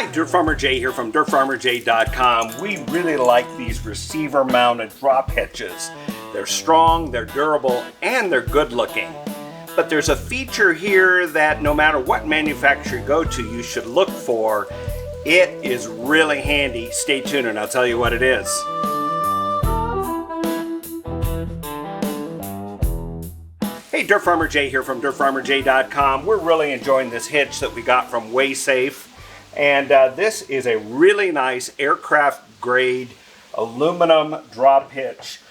Hi, DirtFarmerJay here from DirtFarmerJay.com. We really like these receiver-mounted drop hitches. They're strong, they're durable, and they're good looking. But there's a feature here that no matter what manufacturer you go to, you should look for. It is really handy. Stay tuned and I'll tell you what it is. Hey, DirtFarmerJay here from DirtFarmerJay.com. We're really enjoying this hitch that we got from Waysafe. And this is a really nice aircraft grade aluminum drop hitch.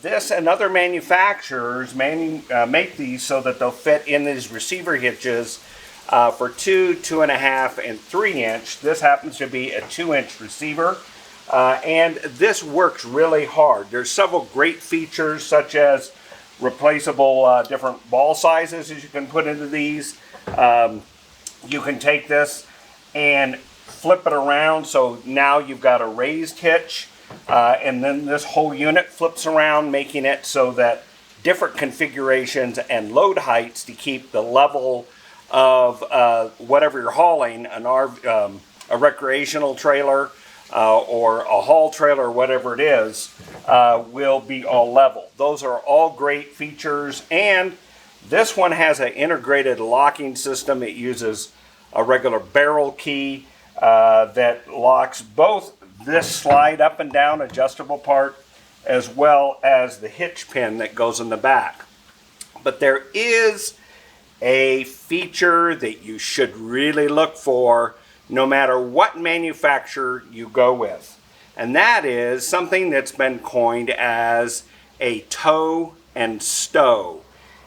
This and other manufacturers make these so that they'll fit in these receiver hitches for 2, 2.5, and 3 inch. This happens to be a 2-inch receiver. And this works really hard. There's several great features such as replaceable different ball sizes as you can put into these. You can take this and flip it around, so now you've got a raised hitch, and then this whole unit flips around, making it so that different configurations and load heights to keep the level of whatever you're hauling, a recreational trailer or a haul trailer, whatever it is, will be all level. Those are all great features, and this one has an integrated locking system. It uses a regular barrel key that locks both this slide up and down adjustable part as well as the hitch pin that goes in the back. But there is a feature that you should really look for no matter what manufacturer you go with, and that is something that's been coined as a tow and stow.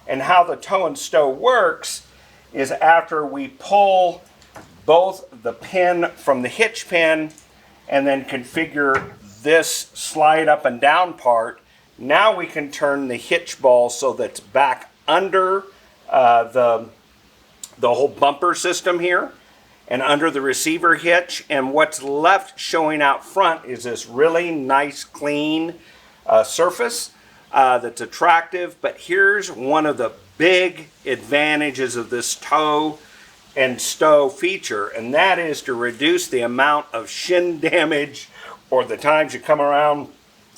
And how the tow and stow works is after we pull both the pin from the hitch pin and then configure this slide up and down part, now we can turn the hitch ball so that's back under the whole bumper system here and under the receiver hitch, and what's left showing out front is this really nice clean surface that's attractive. But here's one of the big advantages of this tow and stow feature, and that is to reduce the amount of shin damage or the times you come around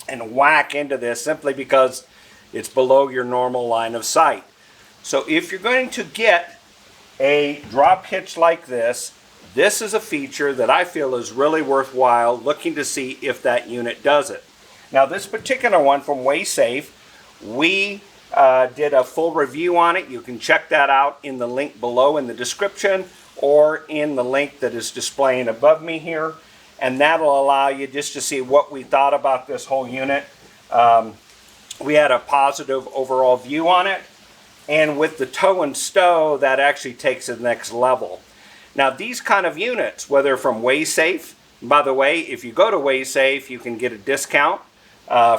and whack into this simply because it's below your normal line of sight. So if you're going to get a drop hitch like this, this is a feature that I feel is really worthwhile looking to see if that unit does it. Now this particular one from Waysafe, we did a full review on it. You can check that out in the link below in the description or in the link that is displaying above me here. And that'll allow you just to see what we thought about this whole unit. We had a positive overall view on it. And with the tow and stow, that actually takes it to the next level. Now these kind of units, whether from Waysafe, by the way, if you go to Waysafe, you can get a discount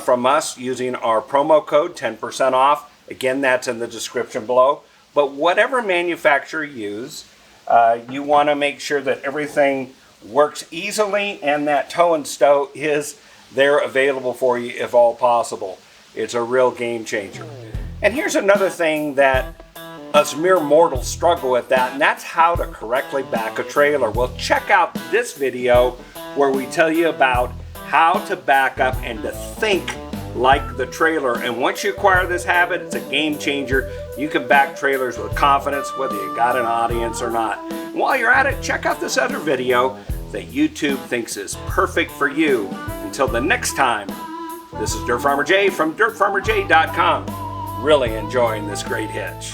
from us using our promo code, 10% off. Again, that's in the description below. But whatever manufacturer you use, you want to make sure that everything works easily and that tow and stow is there available for you if all possible. It's a real game changer. And here's another thing that us mere mortals struggle with, and that's how to correctly back a trailer. Well, check out this video where we tell you about how to back up and to think like the trailer. And once you acquire this habit, it's a game changer. You can back trailers with confidence whether you got an audience or not. And while you're at it, check out this other video that YouTube thinks is perfect for you. Until the next time, this is DirtFarmerJay from DirtFarmerJay.com. Really enjoying this great hitch.